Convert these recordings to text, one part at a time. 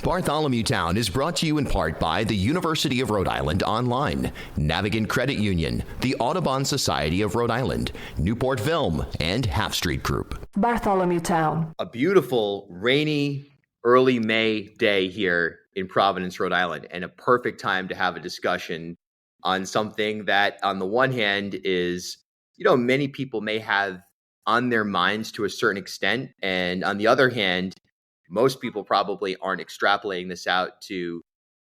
Bartholomew Town is brought to you in part by the University of Rhode Island Online, Navigant Credit Union, the Audubon Society of Rhode Island, Newport Film, and Half Street Group. Bartholomew Town. A beautiful, rainy, early May day here in Providence, Rhode Island, and a perfect time to have a discussion on something that, on the one hand, is, many people may have on their minds to a certain extent, and on the other hand, most people probably aren't extrapolating this out to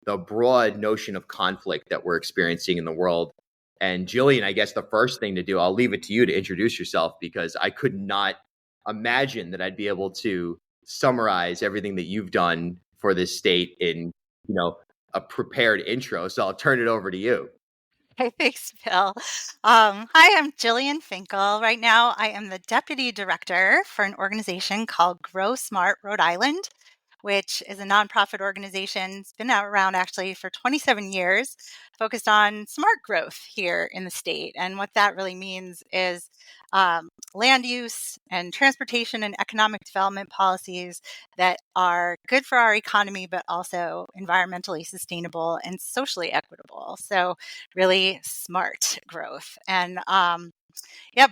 the broad notion of conflict that we're experiencing in the world. And Jillian, I guess the first thing to do, I'll leave it to you to introduce yourself, because I could not imagine that I'd be able to summarize everything that you've done for this state in, a prepared intro. So I'll turn it over to you. Hey, thanks, Bill. Hi, I'm Jillian Finkle. Right now, I am the Deputy Director for an organization called Grow Smart Rhode Island, which is a nonprofit organization. It's been around actually for 27 years, focused on smart growth here in the state. And what that really means is land use and transportation and economic development policies that are good for our economy, but also environmentally sustainable and socially equitable. So really smart growth. And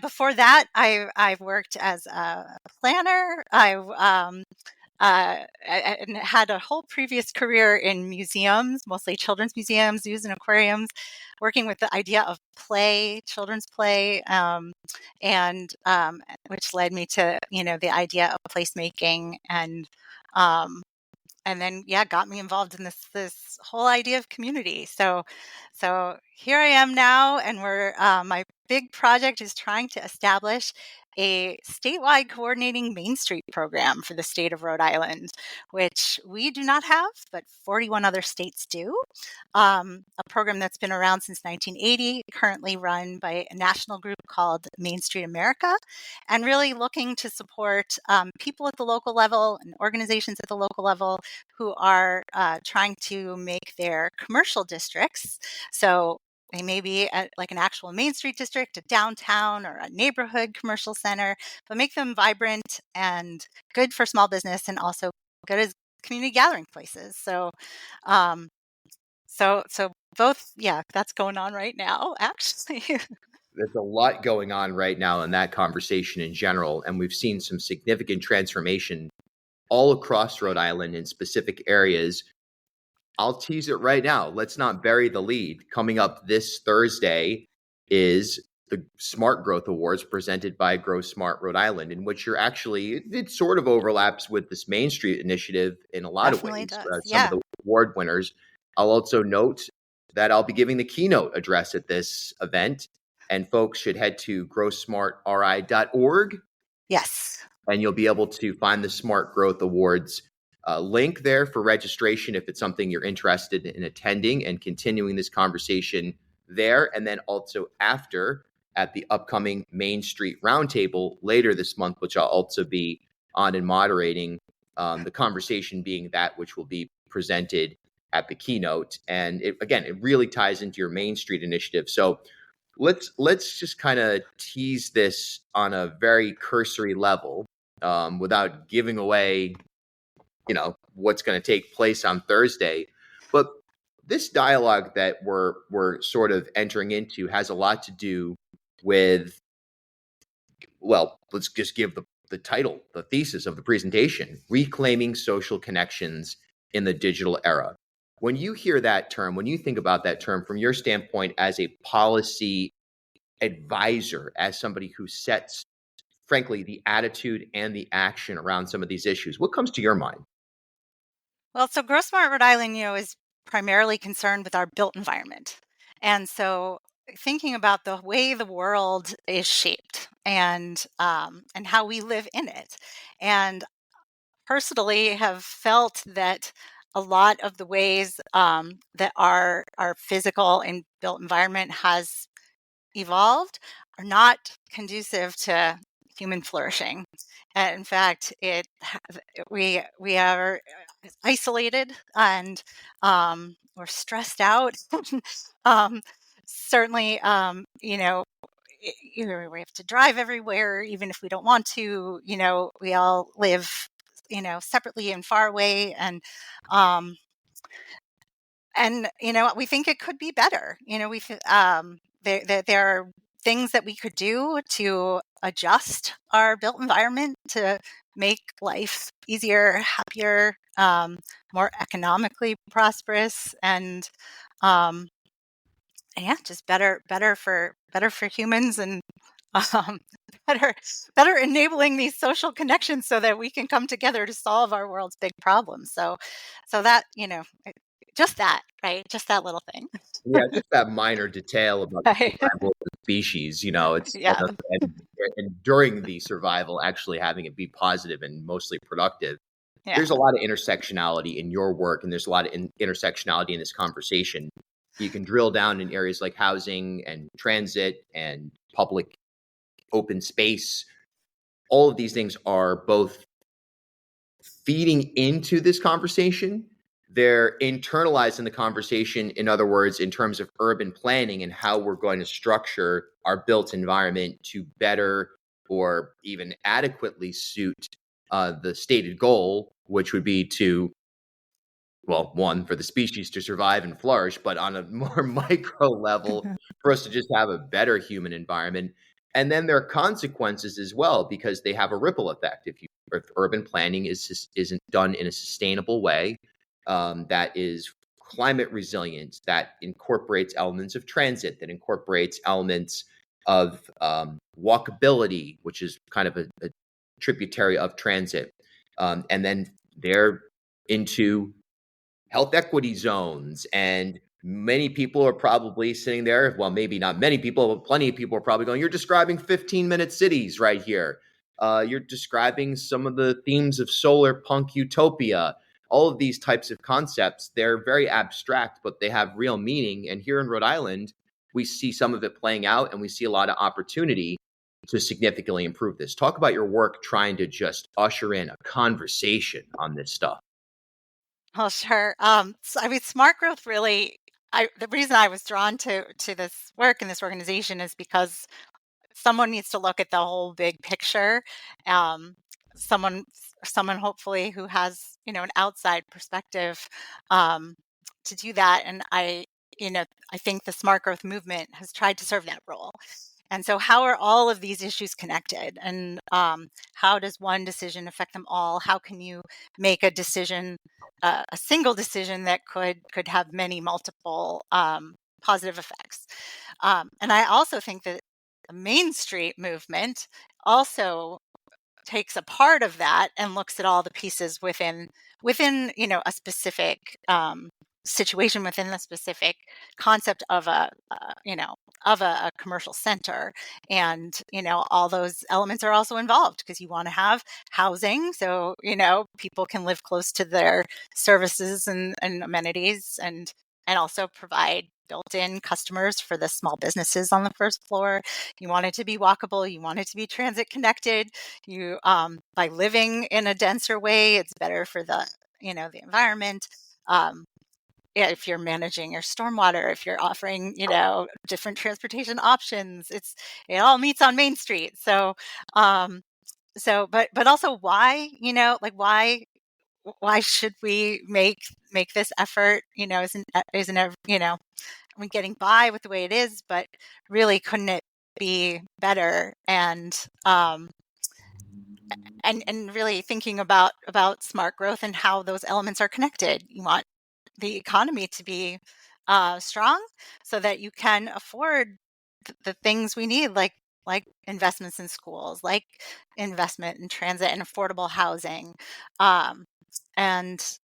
before that, I've worked as a planner. I had a whole previous career in museums, mostly children's museums, zoos, and aquariums, working with the idea of play, children's play, and which led me to the idea of placemaking, and then got me involved in this whole idea of community. So here I am now, and my big project is trying to establish a statewide coordinating Main Street program for the state of Rhode Island, which we do not have, but 41 other states do. A program that's been around since 1980, currently run by a national group called Main Street America, and really looking to support people at the local level and organizations at the local level who are trying to make their commercial districts. So they may be at like an actual Main Street district, a downtown, or a neighborhood commercial center, but make them vibrant and good for small business, and also good as community gathering places. So both, that's going on right now, actually. There's a lot going on right now in that conversation in general, and we've seen some significant transformation all across Rhode Island in specific areas. I'll tease it right now. Let's not bury the lead. Coming up this Thursday is the Smart Growth Awards presented by Grow Smart Rhode Island, in which it sort of overlaps with this Main Street initiative in a lot Definitely of ways. does. Some of the award winners. I'll also note that I'll be giving the keynote address at this event, and folks should head to growsmartri.org. Yes. And you'll be able to find the Smart Growth Awards link there for registration if it's something you're interested in attending and continuing this conversation there. And then also after, at the upcoming Main Street Roundtable later this month, which I'll also be on and moderating, the conversation being that which will be presented at the keynote. And it really ties into your Main Street initiative. So let's just kind of tease this on a very cursory level without giving away what's going to take place on Thursday. But this dialogue that we're sort of entering into has a lot to do with, let's just give the title, the thesis of the presentation: Reclaiming Social Connections in the Digital Era. When you hear that term, when you think about that term from your standpoint as a policy advisor, as somebody who sets, frankly, the attitude and the action around some of these issues, what comes to your mind? Well, so Grow Smart Rhode Island, is primarily concerned with our built environment. And so thinking about the way the world is shaped and how we live in it. And personally have felt that a lot of the ways that our physical and built environment has evolved are not conducive to human flourishing. And in fact, we are isolated, and we're stressed out. Certainly, we have to drive everywhere, even if we don't want to. We all live separately and far away. And we think it could be better. There are things that we could do to adjust our built environment to make life easier, happier, more economically prosperous, and just better for humans, and um, better enabling these social connections so that we can come together to solve our world's big problems. So that just that, right? Just that little thing. Yeah, just that minor detail about the Right. survival of the species, it's Yeah. and during the survival, actually having it be positive and mostly productive. Yeah. There's a lot of intersectionality in your work, and there's a lot of intersectionality in this conversation. You can drill down in areas like housing and transit and public open space. All of these things are both feeding into this conversation. They're internalizing the conversation, in other words, in terms of urban planning and how we're going to structure our built environment to better or even adequately suit the stated goal, which would be to, well, one, for the species to survive and flourish, but on a more micro level, for us to just have a better human environment. And then there are consequences as well, because they have a ripple effect. If urban planning isn't done in a sustainable way, that is climate resilient, that incorporates elements of transit, that incorporates elements of walkability, which is kind of a tributary of transit, and then they're into health equity zones. And many people are probably sitting there. Well, maybe not many people, but plenty of people are probably going, you're describing 15-minute cities right here. You're describing some of the themes of solar punk utopia. All of these types of concepts, they're very abstract, but they have real meaning. And here in Rhode Island, we see some of it playing out, and we see a lot of opportunity to significantly improve this. Talk about your work trying to just usher in a conversation on this stuff. Oh, sure. Smart growth really. The reason I was drawn to this work in this organization is because someone needs to look at the whole big picture. Um, someone, someone hopefully who has an outside perspective to do that. And I think the smart growth movement has tried to serve that role. And so, how are all of these issues connected? And how does one decision affect them all? How can you make a decision, a single decision that could have many multiple positive effects? And I also think that the Main Street movement also takes a part of that and looks at all the pieces within a specific situation, within a specific concept of a commercial center. And all those elements are also involved, because you want to have housing so people can live close to their services and amenities, and also provide built-in customers for the small businesses on the first floor. You want it to be walkable, you want it to be transit connected. You by living in a denser way, it's better for the the environment. Yeah, if you're managing your stormwater, if you're offering different transportation options, it all meets on Main Street. But also, why why should we make this effort? Isn't getting by with the way it is, but really, couldn't it be better? And really thinking about smart growth and how those elements are connected. You want the economy to be strong so that you can afford the things we need, like investments in schools, like investment in transit and affordable housing, um, and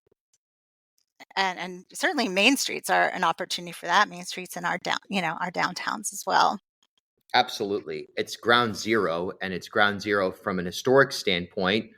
and certainly Main Streets are an opportunity for that. Main Streets in our our downtowns as well. Absolutely. It's ground zero, and it's ground zero from an historic standpoint,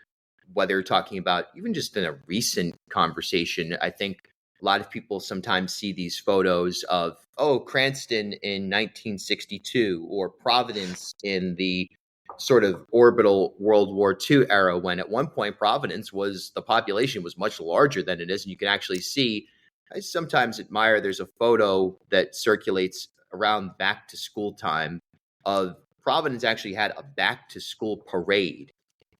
whether you're talking about even just in a recent conversation. I think a lot of people sometimes see these photos of, oh, Cranston in 1962 or Providence in the sort of orbital World War II era, when at one point Providence the population was much larger than it is. And you can actually see, I sometimes admire, there's a photo that circulates around back to school time of Providence actually had a back to school parade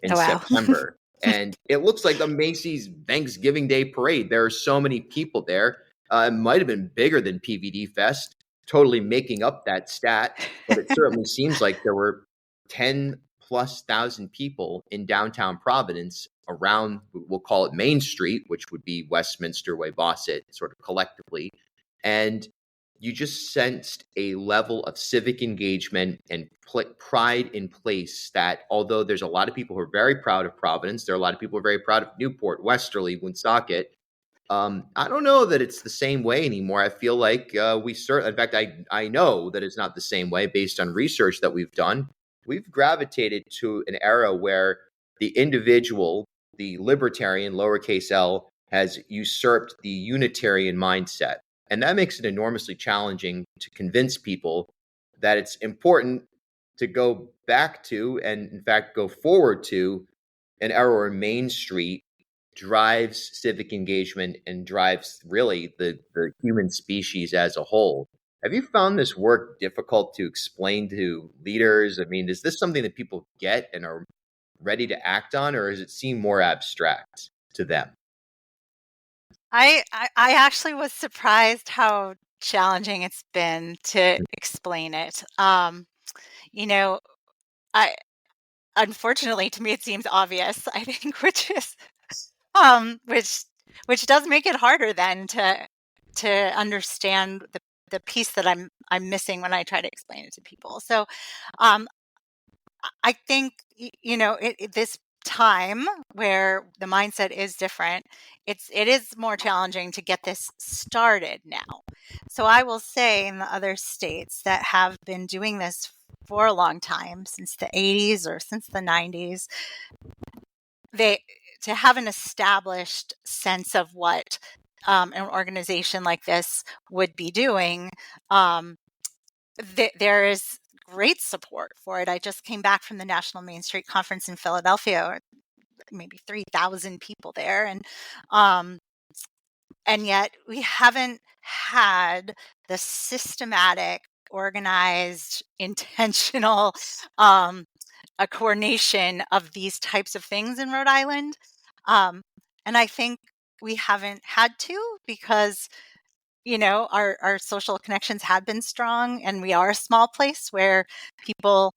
in Oh, wow. September. And it looks like a Macy's Thanksgiving Day parade. There are so many people there. It might have been bigger than PVD Fest, totally making up that stat, but it certainly seems like there were 10 plus thousand people in downtown Providence around, we'll call it Main Street, which would be Westminster, Weybosset, sort of collectively. And you just sensed a level of civic engagement and pride in place that, although there's a lot of people who are very proud of Providence, there are a lot of people who are very proud of Newport, Westerly, Woonsocket. I don't know that it's the same way anymore. I feel like in fact, I know that it's not the same way based on research that we've done. We've gravitated to an era where the individual, the libertarian, lowercase l, has usurped the Unitarian mindset. And that makes it enormously challenging to convince people that it's important to go back to, and in fact, go forward to, an era where Main Street drives civic engagement and drives really the human species as a whole. Have you found this work difficult to explain to leaders? I mean, is this something that people get and are ready to act on, or does it seem more abstract to them? I actually was surprised how challenging it's been to explain it. You know, I unfortunately to me it seems obvious, I think, which does make it harder then to understand the piece that I'm missing when I try to explain it to people. So um, I think this time where the mindset is different, it is more challenging to get this started now. So I will say in the other states that have been doing this for a long time, since the 80s or since the 90s, to have an established sense of what an organization like this would be doing, there is great support for it. I just came back from the National Main Street Conference in Philadelphia, maybe 3,000 people there, um, and yet we haven't had the systematic, organized, intentional a coordination of these types of things in Rhode Island. And I think we haven't had to because, our social connections had been strong and we are a small place where people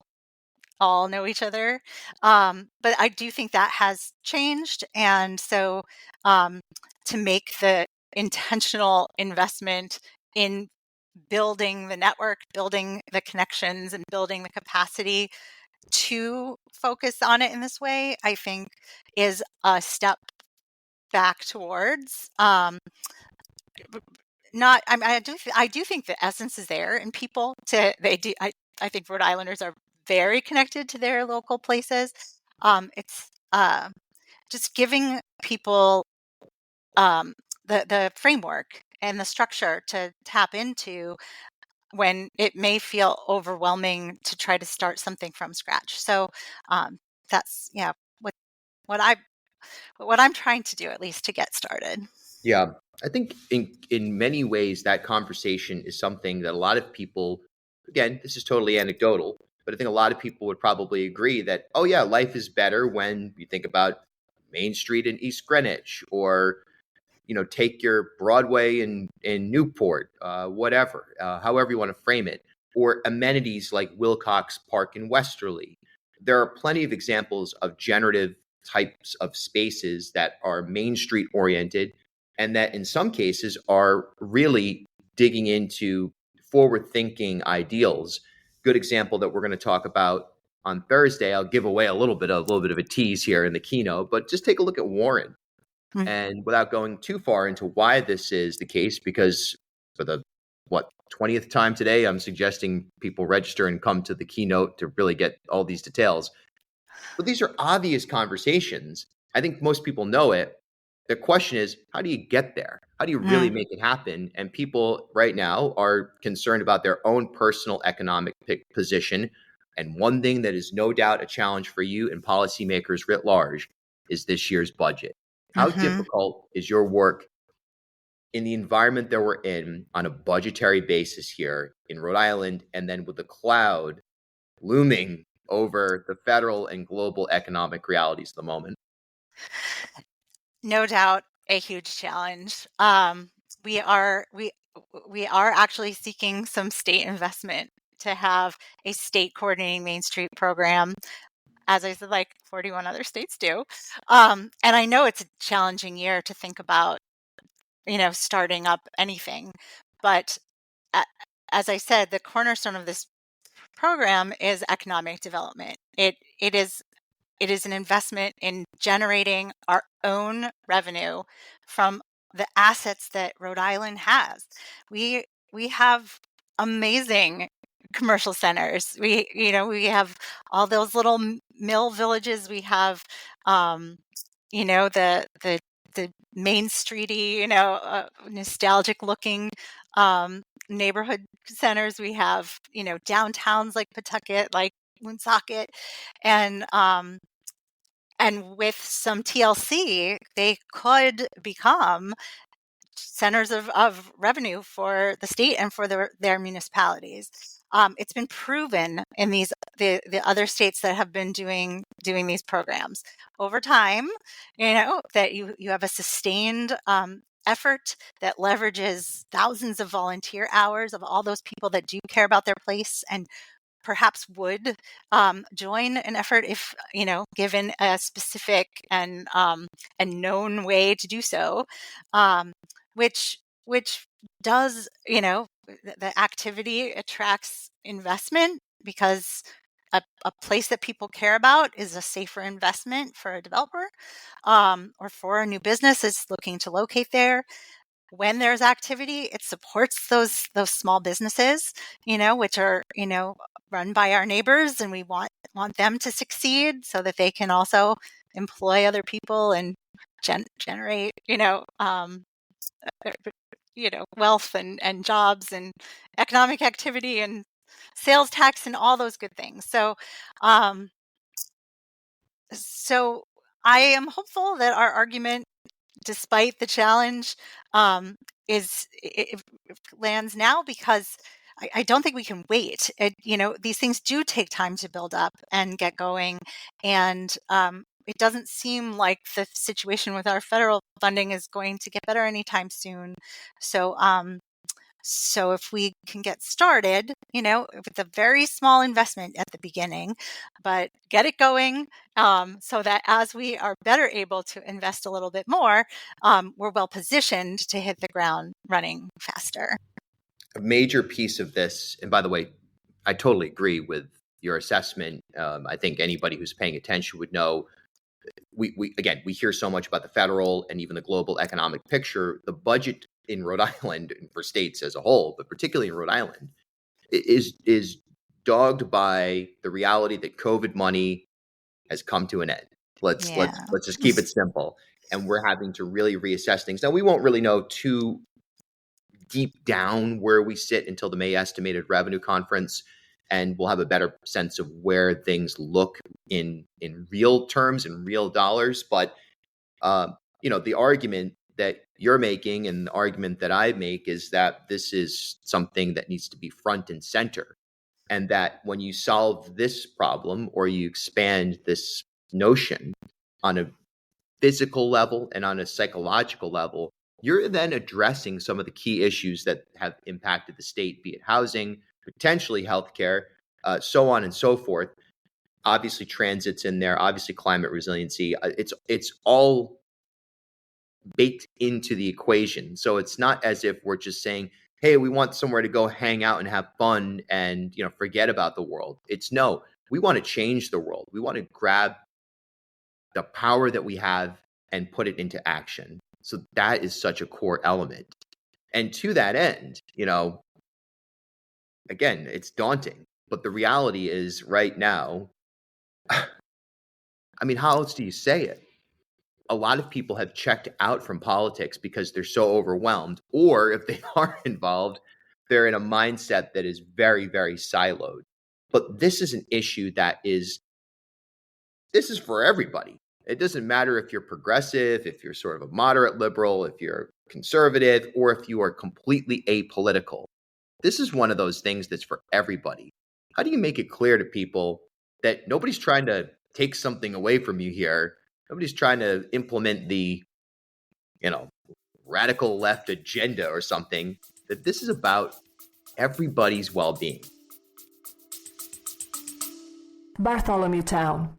all know each other. But I do think that has changed. And so to make the intentional investment in building the network, building the connections, and building the capacity to focus on it in this way, I think is a step back towards not I do think the essence is there in people I think Rhode Islanders are very connected to their local places. It's just giving people the framework and the structure to tap into when it may feel overwhelming to try to start something from scratch. So that's what what I what I'm trying to do, at least to get started. Yeah, I think in many ways that conversation is something that a lot of people, again, this is totally anecdotal, but I think a lot of people would probably agree that, oh yeah, life is better when you think about Main Street in East Greenwich, or take your Broadway in Newport, whatever, however you want to frame it, or amenities like Wilcox Park in Westerly. There are plenty of examples of generative types of spaces that are Main Street oriented, and that in some cases are really digging into forward thinking ideals. Good example that we're going to talk about on Thursday. I'll give away a little bit of a tease here in the keynote, but just take a look at Warren. Mm. And without going too far into why this is the case, because for the 20th time today, I'm suggesting people register and come to the keynote to really get all these details. But these are obvious conversations. I think most people know it. The question is, how do you get there? How do you really make it happen? And people right now are concerned about their own personal economic position. And one thing that is no doubt a challenge for you and policymakers writ large is this year's budget. How difficult is your work in the environment that we're in on a budgetary basis here in Rhode Island, and then with the cloud looming over the federal and global economic realities of the moment? No doubt a huge challenge. We are we we are actually seeking some state investment to have a state coordinating Main Street program, as I said, like 41 other states do. And I know it's a challenging year to think about, starting up anything, but a- as I said, the cornerstone of this program is economic development. It is an investment in generating our own revenue from the assets that Rhode Island has. We have amazing commercial centers. We have all those little mill villages. We have, the main streety, nostalgic looking neighborhood centers. We have, downtowns like Pawtucket, like Woonsocket, and with some TLC, they could become centers of revenue for the state and for their municipalities. It's been proven in the other states that have been doing these programs over time. That you have a sustained effort that leverages thousands of volunteer hours of all those people that do care about their place and perhaps would join an effort if given a specific and known way to do so, which does the activity attracts investment because a place that people care about is a safer investment for a developer, or for a new business that's looking to locate there. When there's activity, it supports those small businesses, which are, run by our neighbors, and we want them to succeed so that they can also employ other people and generate, wealth and jobs and economic activity and sales tax and all those good things. So I am hopeful that our argument, despite the challenge, is it lands now, because I don't think we can wait. These things do take time to build up and get going, and it doesn't seem like the situation with our federal funding is going to get better anytime soon. So if we can get started, with a very small investment at the beginning, but get it going, so that as we are better able to invest a little bit more, we're well positioned to hit the ground running faster. A major piece of this, and by the way, I totally agree with your assessment. I think anybody who's paying attention would know we hear so much about the federal and even the global economic picture. The budget in Rhode Island, and for states as a whole, but particularly in Rhode Island, is dogged by the reality that COVID money has come to an end. Let's Yeah. just keep it simple, and we're having to really reassess things. Now, we won't really know too deep down where we sit until the May estimated revenue conference, and we'll have a better sense of where things look in real terms, in real dollars. But the argument that you're making and the argument that I make is that this is something that needs to be front and center, and that when you solve this problem or you expand this notion on a physical level and on a psychological level, you're then addressing some of the key issues that have impacted the state, be it housing, potentially healthcare, so on and so forth. Obviously, transit's in there. Obviously, climate resiliency. It's all baked into the equation. So it's not as if we're just saying, "Hey, we want somewhere to go hang out and have fun and forget about the world." It's no, we want to change the world. We want to grab the power that we have and put it into action. So that is such a core element. And to that end, again, it's daunting, but the reality is right now, I mean, how else do you say it? A lot of people have checked out from politics because they're so overwhelmed, or if they are involved, they're in a mindset that is very, very siloed. But this is an issue this is for everybody. It doesn't matter if you're progressive, if you're sort of a moderate liberal, if you're conservative, or if you are completely apolitical. This is one of those things that's for everybody. How do you make it clear to people that nobody's trying to take something away from you here? Nobody's trying to implement the, radical left agenda or something. That this is about everybody's well-being. Bartholomew Town.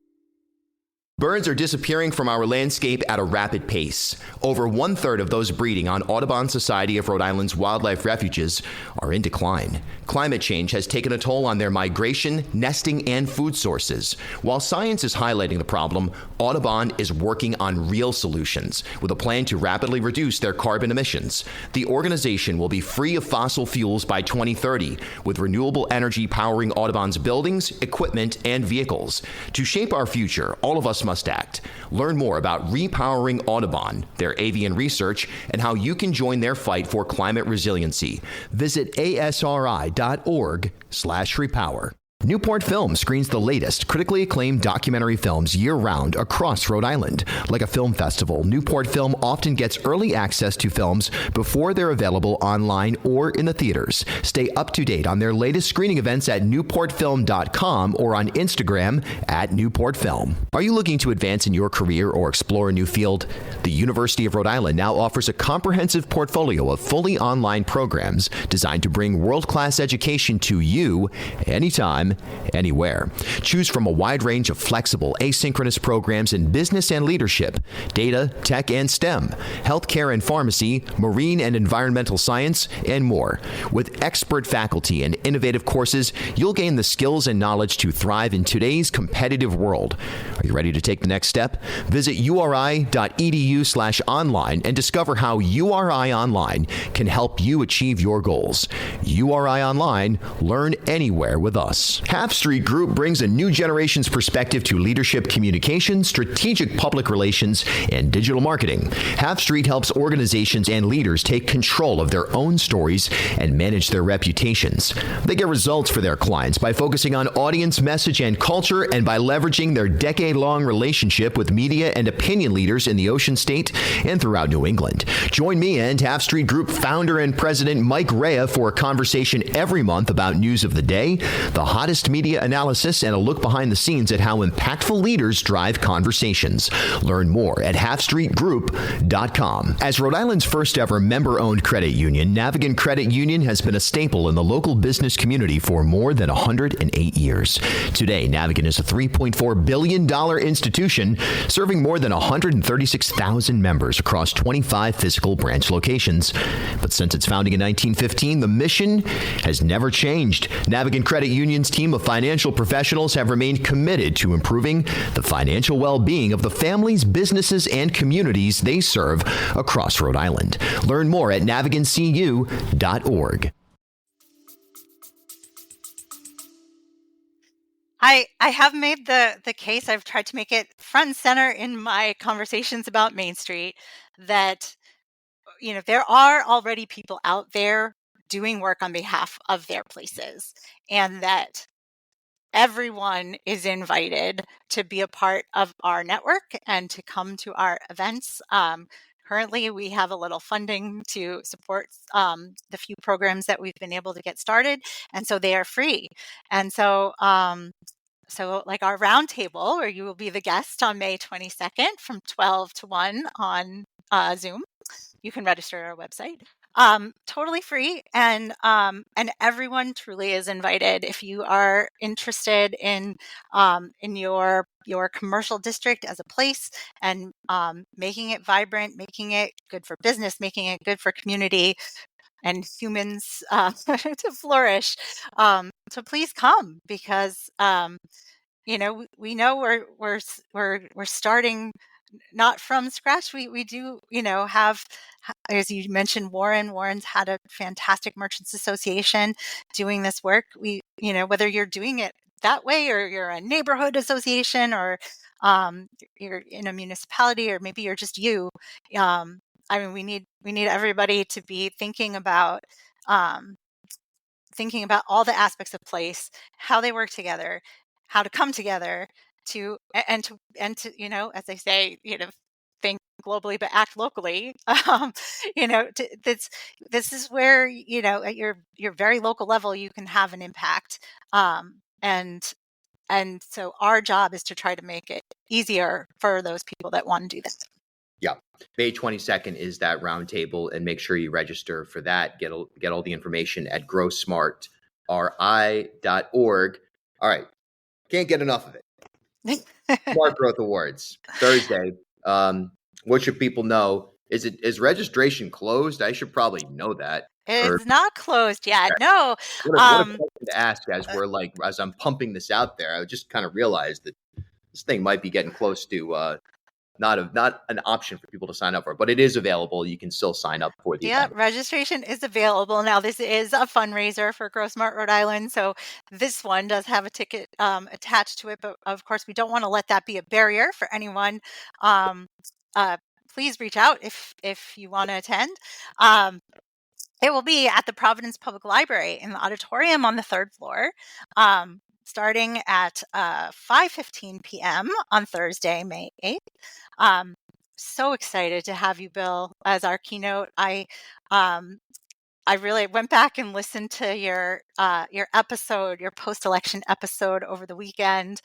Birds are disappearing from our landscape at a rapid pace. Over 1/3 of those breeding on Audubon Society of Rhode Island's wildlife refuges are in decline. Climate change has taken a toll on their migration, nesting, and food sources. While science is highlighting the problem, Audubon is working on real solutions with a plan to rapidly reduce their carbon emissions. The organization will be free of fossil fuels by 2030, with renewable energy powering Audubon's buildings, equipment, and vehicles. To shape our future, all of us must act. Learn more about repowering Audubon, their avian research, and how you can join their fight for climate resiliency. Visit asri.org/repower. Newport Film screens the latest, critically acclaimed documentary films year-round across Rhode Island. Like a film festival, Newport Film often gets early access to films before they're available online or in the theaters. Stay up to date on their latest screening events at newportfilm.com or on Instagram @NewportFilm. Are you looking to advance in your career or explore a new field? The University of Rhode Island now offers a comprehensive portfolio of fully online programs designed to bring world-class education to you anytime, anywhere. Choose from a wide range of flexible, asynchronous programs in business and leadership, data, tech, and STEM, healthcare and pharmacy, marine and environmental science, and more. With expert faculty and innovative courses, you'll gain the skills and knowledge to thrive in today's competitive world. Are you ready to take the next step? Visit uri.edu/online and discover how URI Online can help you achieve your goals. URI Online, learn anywhere with us. Half Street Group brings a new generation's perspective to leadership communication, strategic public relations, and digital marketing. Half Street helps organizations and leaders take control of their own stories and manage their reputations. They get results for their clients by focusing on audience, message, and culture, and by leveraging their decade-long relationship with media and opinion leaders in the Ocean State and throughout New England. Join me and Half Street Group founder and president Mike Rea for a conversation every month about news of the day, the hottest media analysis, and a look behind the scenes at how impactful leaders drive conversations. Learn more at halfstreetgroup.com. As Rhode Island's first ever member-owned credit union, Navigant Credit Union has been a staple in the local business community for more than 108 years. Today, Navigant is a $3.4 billion institution serving more than 136,000 members across 25 physical branch locations. But since its founding in 1915, the mission has never changed. Navigant Credit Union's team of financial professionals have remained committed to improving the financial well-being of the families, businesses, and communities they serve across Rhode Island. Learn more at navigantcu.org. I have made the case, I've tried to make it front and center in my conversations about Main Street, that there are already people out there doing work on behalf of their places, and that everyone is invited to be a part of our network and to come to our events. Currently, we have a little funding to support the few programs that we've been able to get started, and so they are free. And so like our roundtable, where you will be the guest on May 22nd from 12 to 1 on Zoom. You can register at our website. Totally free, and everyone truly is invited. If you are interested in your commercial district as a place, and making it vibrant, making it good for business, making it good for community and humans to flourish. So please come, because we know we're starting not from scratch. We do, have, as you mentioned, Warren's had a fantastic merchants association doing this work. Whether you're doing it that way, or you're a neighborhood association, or you're in a municipality, or maybe you're just you. We need everybody to be thinking about all the aspects of place, how they work together, how to come together to as they say, think globally but act locally. This is where, at your very local level, you can have an impact. And And so our job is to try to make it easier for those people that want to do that. Yeah. May 22nd is that roundtable, and make sure you register for that. Get all the information at growsmartri.org. All right. Can't get enough of it. Smart Growth Awards, Thursday. What should people know? Is registration closed? I should probably know that. It's not closed yet. No. What a question to ask as I'm pumping this out there. I just kind of realized that this thing might be getting close to not an option for people to sign up for, but it is available. You can still sign up for the event. Registration is available. Now, this is a fundraiser for Grow Smart Rhode Island, so this one does have a ticket attached to it, but of course, we don't want to let that be a barrier for anyone. Please reach out if you want to attend. It will be at the Providence Public Library in the auditorium on the 3rd floor, starting at 5:15 p.m. on Thursday, May 8th. So excited to have you, Bill, as our keynote. I really went back and listened to your episode, your post-election episode over the weekend,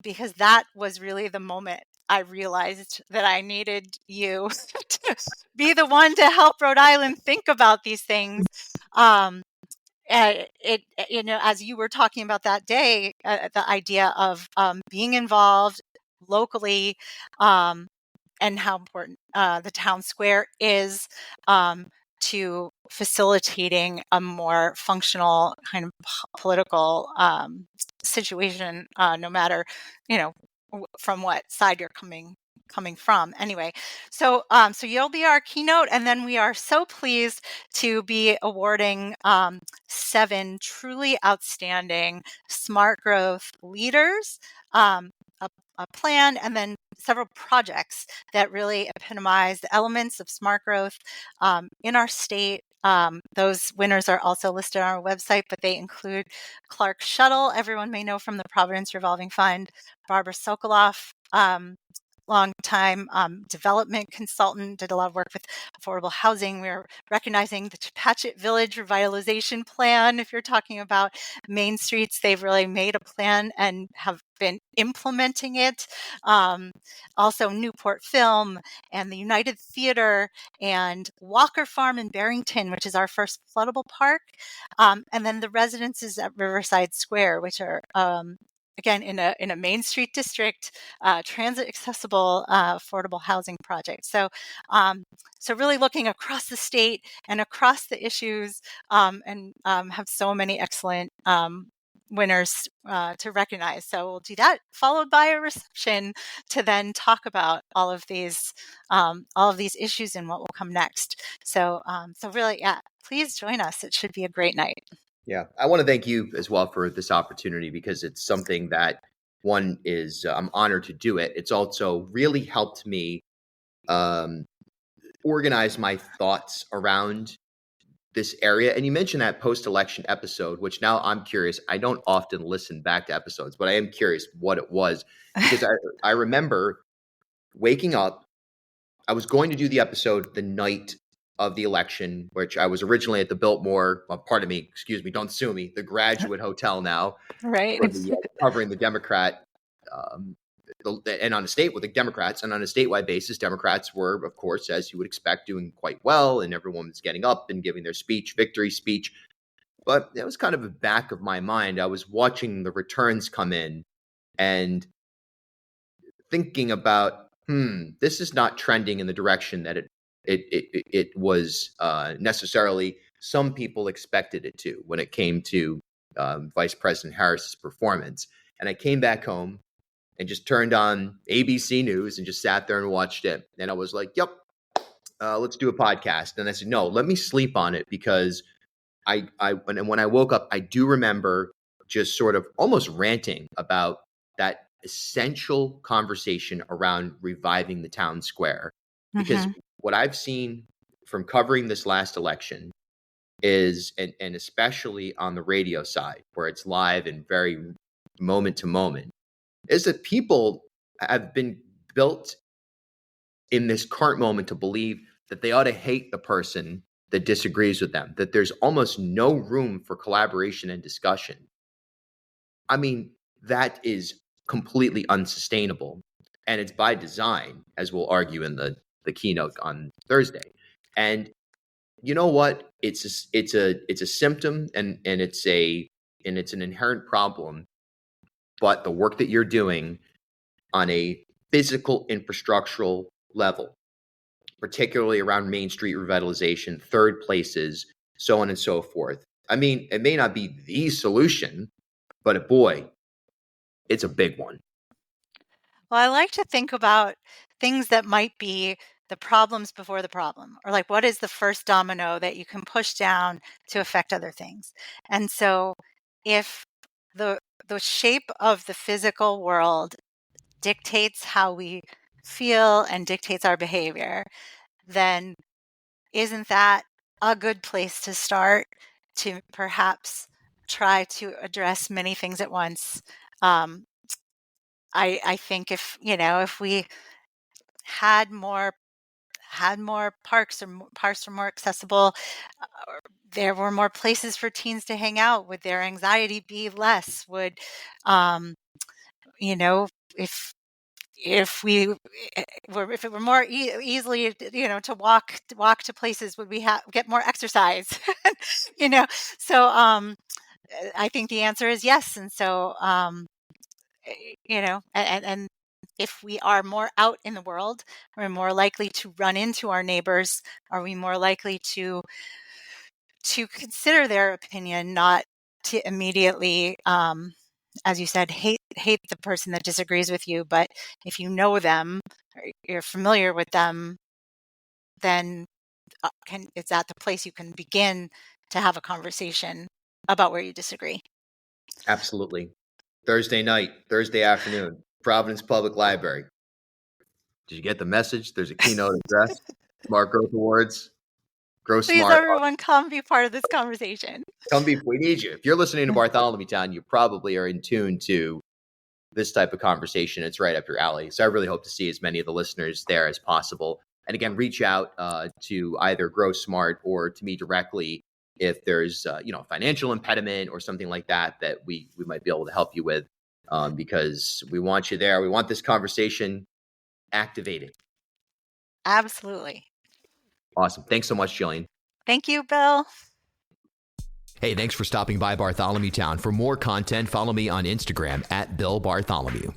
because that was really the moment I realized that I needed you to be the one to help Rhode Island think about these things. As you were talking about that day, the idea of being involved locally, and how important the town square is to facilitating a more functional kind of political situation, no matter, from what side you're coming from. Anyway, so you'll be our keynote, and then we are so pleased to be awarding 7 truly outstanding smart growth leaders, a plan, and then several projects that really epitomize the elements of smart growth in our state. Those winners are also listed on our website, but they include Clark Shuttle, everyone may know from the Providence Revolving Fund, Barbara Sokoloff, long-time development consultant, did a lot of work with affordable housing. We're recognizing the Patchett Village Revitalization Plan. If you're talking about main streets, they've really made a plan and have been implementing it. Also Newport Film and the United Theater and Walker Farm in Barrington, which is our first floodable park. And then the residences at Riverside Square, which are again, in a Main Street district, transit accessible, affordable housing project. So really looking across the state and across the issues, and have so many excellent winners to recognize. So we'll do that, followed by a reception to then talk about all of these issues and what will come next. So really, please join us. It should be a great night. Yeah, I want to thank you as well for this opportunity, because it's something that one is, I'm honored to do it. It's also really helped me organize my thoughts around this area. And you mentioned that post-election episode, which now I'm curious. I don't often listen back to episodes, but I am curious what it was, because I remember waking up. I was going to do the episode the night of the election, which I was originally at the Biltmore, excuse me, don't sue me, the Graduate Hotel now, right? Covering the Democrat, and on a state with the Democrats, and on a statewide basis, Democrats were, of course, as you would expect, doing quite well, and everyone was getting up and giving their victory speech. But that was kind of the back of my mind. I was watching the returns come in and thinking about, this is not trending in the direction that it was necessarily some people expected it to when it came to Vice President Harris's performance. And I came back home and just turned on ABC News and just sat there and watched it. And I was like, yep, let's do a podcast. And I said, no, let me sleep on it, because when I woke up, I do remember just sort of almost ranting about that essential conversation around reviving the town square. Because what I've seen from covering this last election is, and especially on the radio side, where it's live and very moment to moment, is that people have been built in this current moment to believe that they ought to hate the person that disagrees with them, that there's almost no room for collaboration and discussion. I mean, that is completely unsustainable. And it's by design, as we'll argue in the keynote on Thursday. And you know what? It's a symptom, and it's an inherent problem. But the work that you're doing on a physical infrastructural level, particularly around Main Street revitalization, third places, so on and so forth. I mean, it may not be the solution, but boy, it's a big one. Well, I like to think about things that might be the problems before the problem, or like what is the first domino that you can push down to affect other things. And so if the shape of the physical world dictates how we feel and dictates our behavior, then isn't that a good place to start to perhaps try to address many things at once? I think if we had more parks, or parks were more accessible, or there were more places for teens to hang out, would their anxiety be less? Would if if it were more easily to walk to places, would we get more exercise? you know so I think the answer is yes. And so and if we are more out in the world, we're more likely to run into our neighbors. Are we more likely to consider their opinion, not to immediately, as you said, hate the person that disagrees with you? But if you know them, or you're familiar with them, then it's at the place you can begin to have a conversation about where you disagree. Absolutely. Thursday night, Thursday afternoon, Providence Public Library. Did you get the message? There's a keynote address, Smart Growth Awards. Grow Please, smart. everyone, come be part of this conversation. Come be. We need you. If you're listening to Bartholomew Town, you probably are in tune to this type of conversation. It's right up your alley. So I really hope to see as many of the listeners there as possible. And again, reach out to either Grow Smart or to me directly if there's a financial impediment or something like that we might be able to help you with, because we want you there. We want this conversation activated. Absolutely. Awesome. Thanks so much, Jillian. Thank you, Bill. Hey, thanks for stopping by Bartholomew Town. For more content, follow me on Instagram @BillBartholomew.